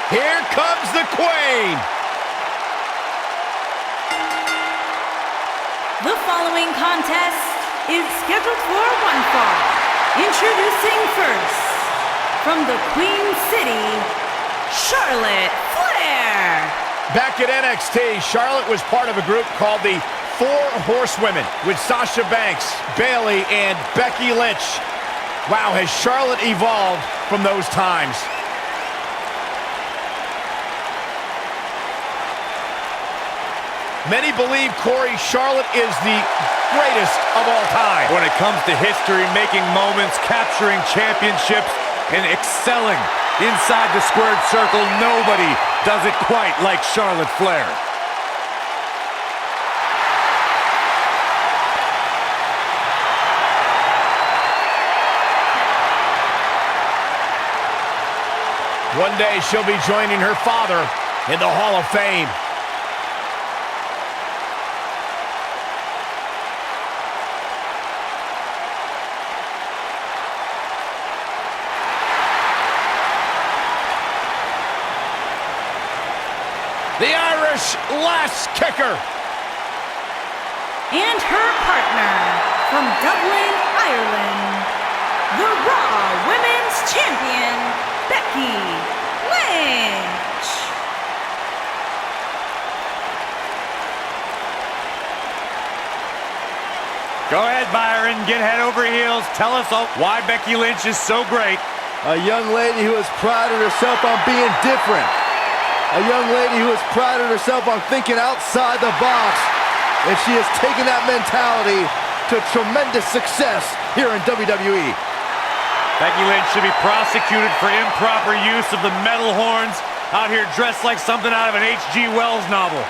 Here comes the Queen. The following contest is scheduled for one fall. Introducing first, from the Queen City, Charlotte Flair. Back at NXT, Charlotte was part of a group called the Four Horsewomen with Sasha Banks, Bayley, and Becky Lynch. Wow, has Charlotte evolved from those times. Many believe, Corey, Charlotte is the greatest of all time. When it comes to history, making moments, capturing championships, and excelling inside the squared circle, nobody does it quite like Charlotte Flair. One day she'll be joining her father in the Hall of Fame. The Irish lass kicker. And her partner, from Dublin, Ireland, the Raw Women's Champion, Becky Lynch. Go ahead, Byron. Get head over heels. Tell us why Becky Lynch is so great. A young lady who has prided herself on being different. A young lady who has prided herself on thinking outside the box. And she has taken that mentality to tremendous success here in WWE. Becky Lynch should be prosecuted for improper use of the metal horns, out here dressed like something out of an H.G. Wells novel.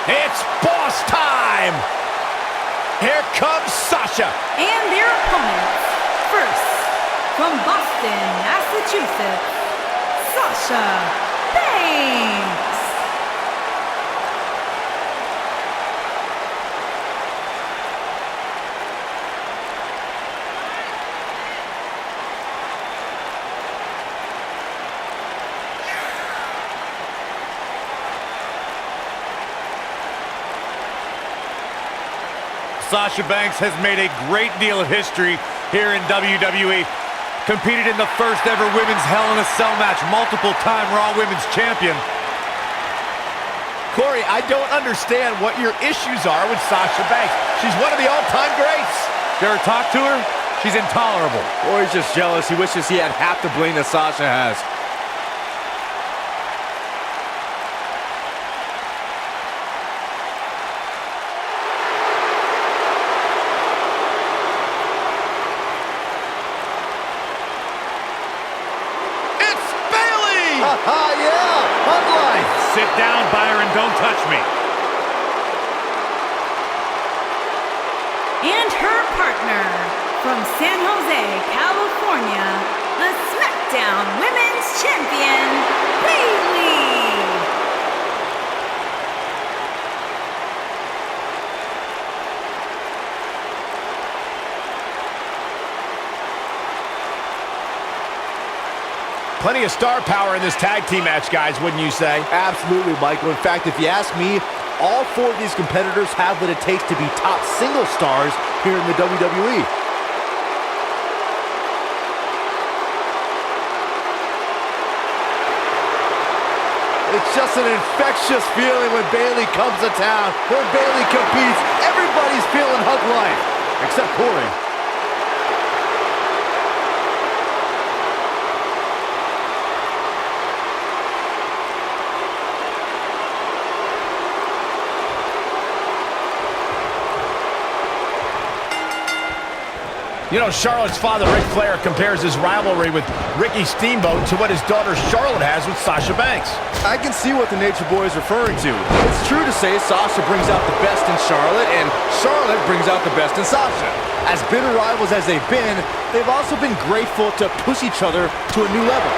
It's boss time! Here comes Sasha. And their opponents, first, from Boston, Massachusetts, Sasha Banks. Sasha Banks has made a great deal of history here in WWE. Competed in the first ever women's Hell in a Cell match, multiple-time Raw Women's Champion. Corey, I don't understand what your issues are with Sasha Banks. She's one of the all-time greats. You ever talk to her? She's intolerable. Or he's just jealous. He wishes he had half the bling that Sasha has. Yeah, Bud Light. Sit down, Byron, don't touch me. And her partner, from San Jose, California, the SmackDown Women's Champion, Bayley. Plenty of star power in this tag team match, guys, wouldn't you say? Absolutely, Michael. In fact, if you ask me, all four of these competitors have what it takes to be top single stars here in the WWE. It's just an infectious feeling when Bayley comes to town. When Bayley competes, everybody's feeling hug life, except Corey. You know, Charlotte's father, Ric Flair, compares his rivalry with Ricky Steamboat to what his daughter Charlotte has with Sasha Banks. I can see what the Nature Boy is referring to. It's true to say Sasha brings out the best in Charlotte, and Charlotte brings out the best in Sasha. As bitter rivals as they've been, they've also been grateful to push each other to a new level.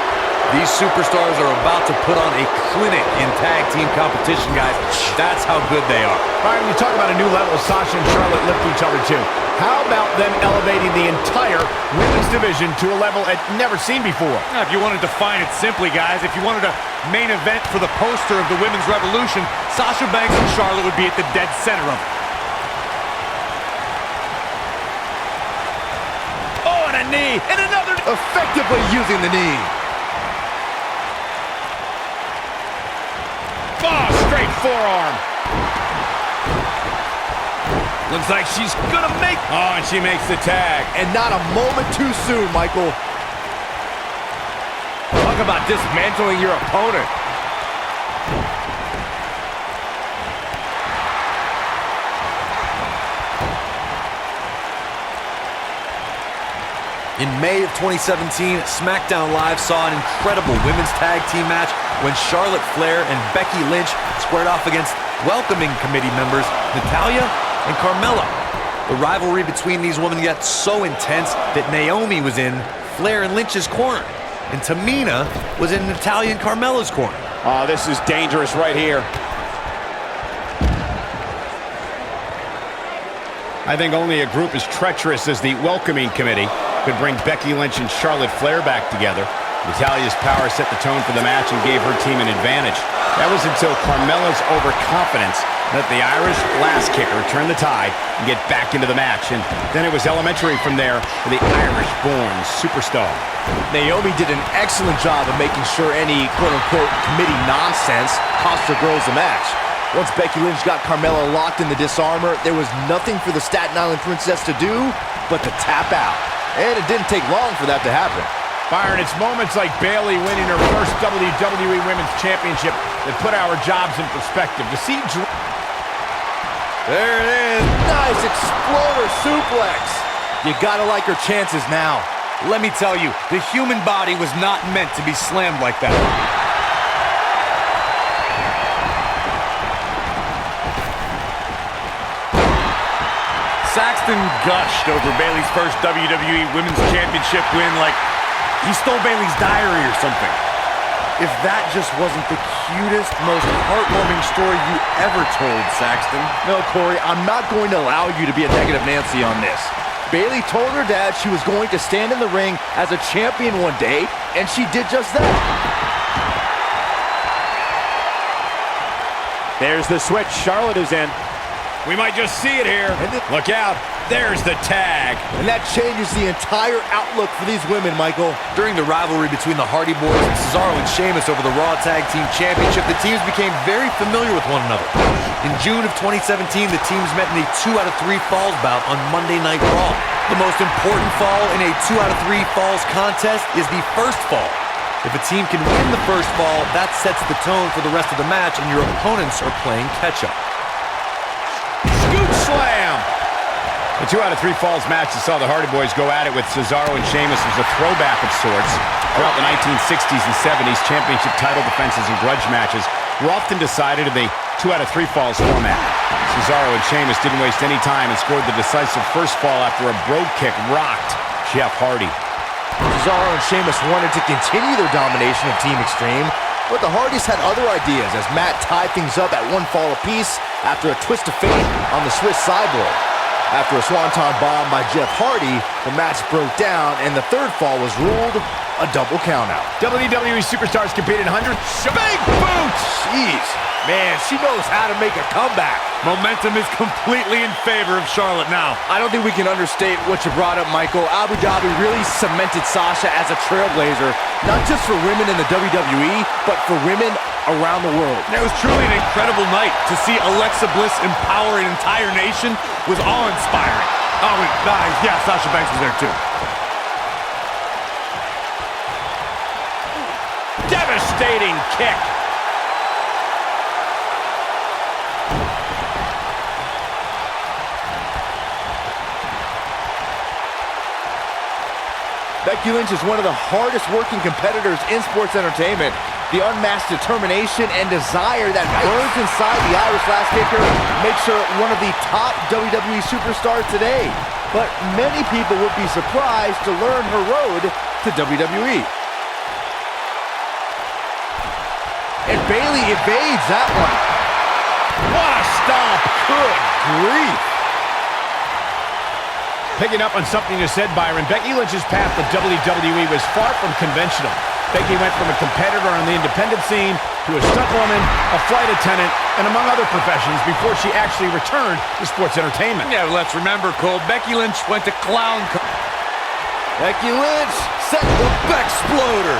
These superstars are about to put on a clinic in tag team competition, guys. That's how good they are. All right, when you talk about a new level, Sasha and Charlotte lift each other too. How about them elevating the entire women's division to a level it never seen before? Now, if you wanted to define it simply, guys, if you wanted a main event for the poster of the Women's Revolution, Sasha Banks and Charlotte would be at the dead center of it. Oh, and a knee, and another. Effectively using the knee. Oh, straight forearm. Looks like she's gonna make... Oh, and she makes the tag. And not a moment too soon, Michael. Talk about dismantling your opponent. In May of 2017, SmackDown Live saw an incredible women's tag team match when Charlotte Flair and Becky Lynch squared off against welcoming committee members Natalya and Carmella. The rivalry between these women got so intense that Naomi was in Flair and Lynch's corner, and Tamina was in Natalya and Carmella's corner. Oh, this is dangerous right here. I think only a group as treacherous as the welcoming committee could bring Becky Lynch and Charlotte Flair back together. Natalya's power set the tone for the match and gave her team an advantage. That was until Carmella's overconfidence let the Irish glass kicker turn the tide and get back into the match. And then it was elementary from there for the Irish-born superstar. Naomi did an excellent job of making sure any quote-unquote committee nonsense cost her girls the match. Once Becky Lynch got Carmella locked in the disarmor, there was nothing for the Staten Island Princess to do but to tap out. And it didn't take long for that to happen. Byron, it's moments like Bayley winning her first WWE Women's Championship that put our jobs in perspective. To see... There it is. Nice exploder suplex. You gotta like her chances now. Let me tell you, the human body was not meant to be slammed like that. Saxton gushed over Bayley's first WWE Women's Championship win like he stole Bayley's diary or something. If that just wasn't the cutest, most heartwarming story you ever told, Saxton. No, Corey, I'm not going to allow you to be a negative Nancy on this. Bayley told her dad she was going to stand in the ring as a champion one day, and she did just that. There's the switch. Charlotte is in. We might just see it here. Look out. There's the tag. And that changes the entire outlook for these women, Michael. During the rivalry between the Hardy Boys and Cesaro and Sheamus over the Raw Tag Team Championship, the teams became very familiar with one another. In June of 2017, the teams met in a 2 out of 3 falls bout on Monday Night Raw. The most important fall in a 2 out of 3 falls contest is the first fall. If a team can win the first fall, that sets the tone for the rest of the match, and your opponents are playing catch-up. Scoop slam. The 2 out of 3 falls match that saw the Hardy Boys go at it with Cesaro and Sheamus was a throwback of sorts. Throughout the 1960s and 70s, championship title defenses and grudge matches were often decided in the 2 out of 3 falls format. Cesaro and Sheamus didn't waste any time and scored the decisive first fall after a brogue kick rocked Jeff Hardy. Cesaro and Sheamus wanted to continue their domination of Team Extreme, but the Hardys had other ideas as Matt tied things up at 1 fall apiece after a twist of fate on the Swiss sideboard. After a swanton bomb by Jeff Hardy, the match broke down and the 3rd fall was ruled a double countout. WWE superstars competed in hundreds. Big boot! Jeez, man, she knows how to make a comeback. Momentum is completely in favor of Charlotte now. I don't think we can understate what you brought up, Michael. Abu Dhabi really cemented Sasha as a trailblazer, not just for women in the WWE, but for women around the world. It was truly an incredible night. To see Alexa Bliss empower an entire nation was awe-inspiring. Oh, yeah, Sasha Banks was there too. Devastating kick. Becky Lynch is one of the hardest working competitors in sports entertainment. The unmatched determination and desire that burns inside the Irish Lass Kicker makes her one of the top WWE superstars today. But many people would be surprised to learn her road to WWE. and Bayley evades that one. What a stomp! Good grief. Picking up on something you said, Byron, Becky Lynch's path to WWE was far from conventional. Becky went from a competitor on the independent scene to a stunt woman, a flight attendant, and among other professions before she actually returned to sports entertainment. Yeah, let's remember, Cole, Becky Lynch went to clown. Becky Lynch set the Bexploder.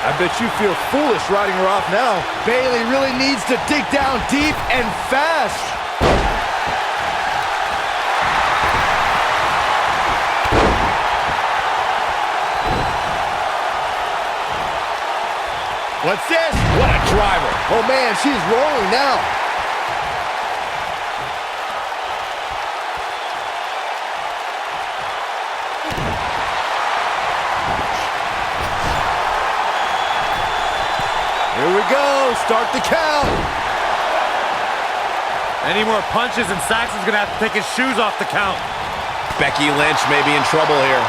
I bet you feel foolish riding her off now. Bayley really needs to dig down deep and fast. What's this? What a driver. Oh man, she's rolling now. Here we go, start the count. Any more punches and Saxon's gonna have to take his shoes off the count. Becky Lynch may be in trouble here.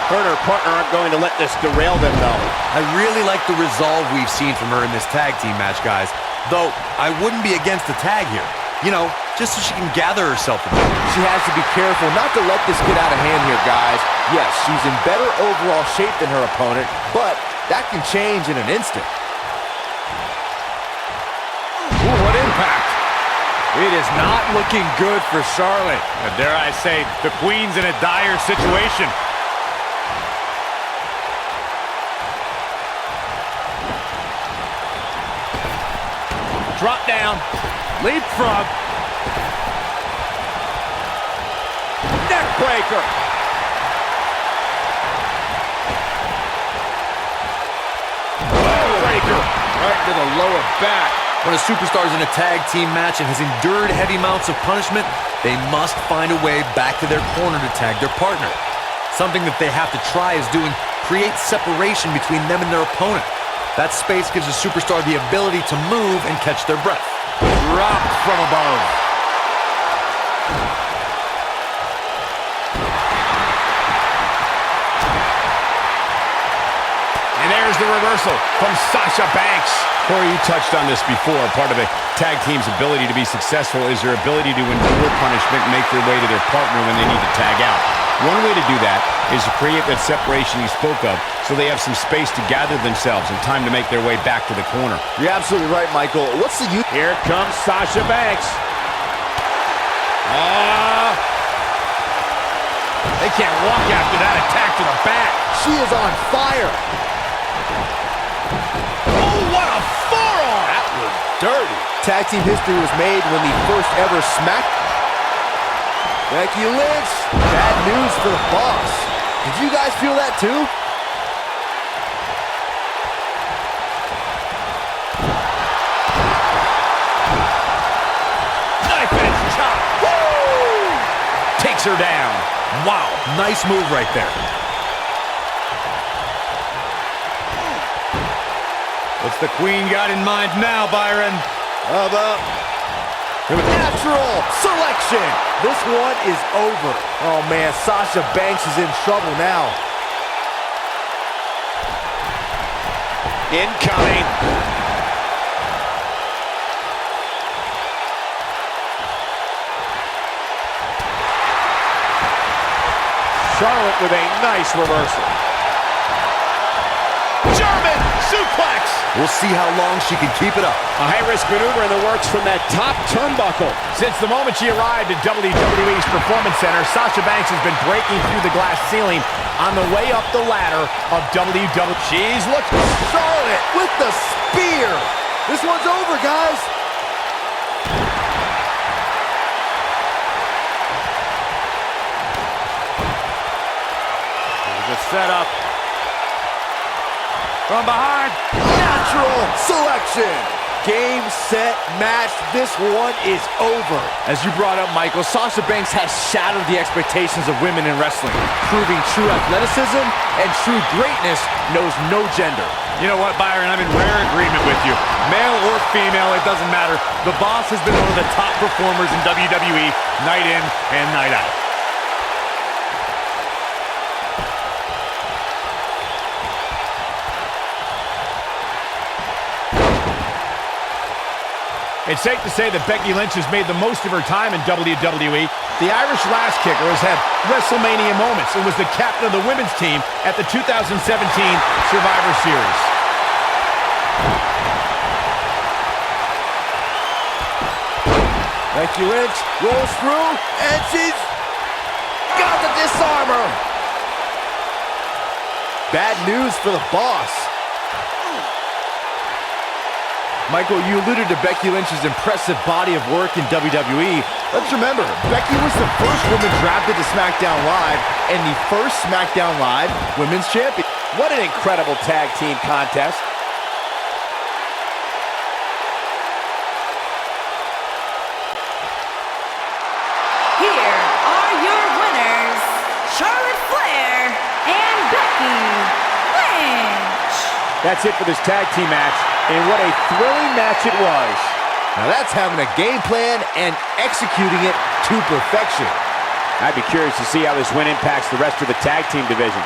Her and her partner aren't going to let this derail them, though. I really like the resolve we've seen from her in this tag team match, guys. Though, I wouldn't be against the tag here. You know, just so she can gather herself a bit. She has to be careful not to let this get out of hand here, guys. Yes, she's in better overall shape than her opponent, but that can change in an instant. Ooh, what impact. It is not looking good for Charlotte. Dare I say, the Queen's in a dire situation. Drop down. Leapfrog. Neck breaker. Breaker. Right to the lower back. When a superstar is in a tag team match and has endured heavy amounts of punishment, they must find a way back to their corner to tag their partner. Something that they have to try is doing create separation between them and their opponent. That space gives a superstar the ability to move and catch their breath. Dropped from above. And there's the reversal from Sasha Banks. Corey, you touched on this before. Part of a tag team's ability to be successful is their ability to endure punishment and make their way to their partner when they need to tag out. One way to do that is to create that separation you spoke of so they have some space to gather themselves and time to make their way back to the corner. You're absolutely right, Michael. What's the use? Here comes Sasha Banks. They can't walk after that attack to the back. She is on fire. Oh, what a forearm! That was dirty. Tag team history was made when the first ever Becky Lynch, bad news for the boss. Did you guys feel that too? Knife edge chop. Woo! Takes her down. Wow, nice move right there. What's the Queen got in mind now, Byron? How about natural selection? This one is over. Oh man, Sasha Banks is in trouble now. Incoming. Charlotte with a nice reversal. German suplex. We'll see how long she can keep it up. A high-risk maneuver in the works from that top turnbuckle. Since the moment she arrived at WWE's Performance Center, Sasha Banks has been breaking through the glass ceiling on the way up the ladder of WWE. She's looking. Charlotte with the spear. This one's over, guys. The setup. From behind. Natural selection. Game, set, match. This one is over. As you brought up, Michael, Sasha Banks has shattered the expectations of women in wrestling, proving true athleticism and true greatness knows no gender. You know what, Byron? I'm in rare agreement with you. Male or female, it doesn't matter. The boss has been one of the top performers in WWE, night in and night out. It's safe to say that Becky Lynch has made the most of her time in WWE. The Irish Lass Kicker has had WrestleMania moments and was the captain of the women's team at the 2017 Survivor Series. Becky Lynch rolls through, and she's got the disarmer. Bad news for the boss. Michael, you alluded to Becky Lynch's impressive body of work in WWE. Let's remember, Becky was the first woman drafted to SmackDown Live and the first SmackDown Live Women's Champion. What an incredible tag team contest. Here are your winners, Charlotte Flair and Becky Lynch. That's it for this tag team match, and what a thrilling match it was. Now that's having a game plan and executing it to perfection. I'd be curious to see how this win impacts the rest of the tag team division.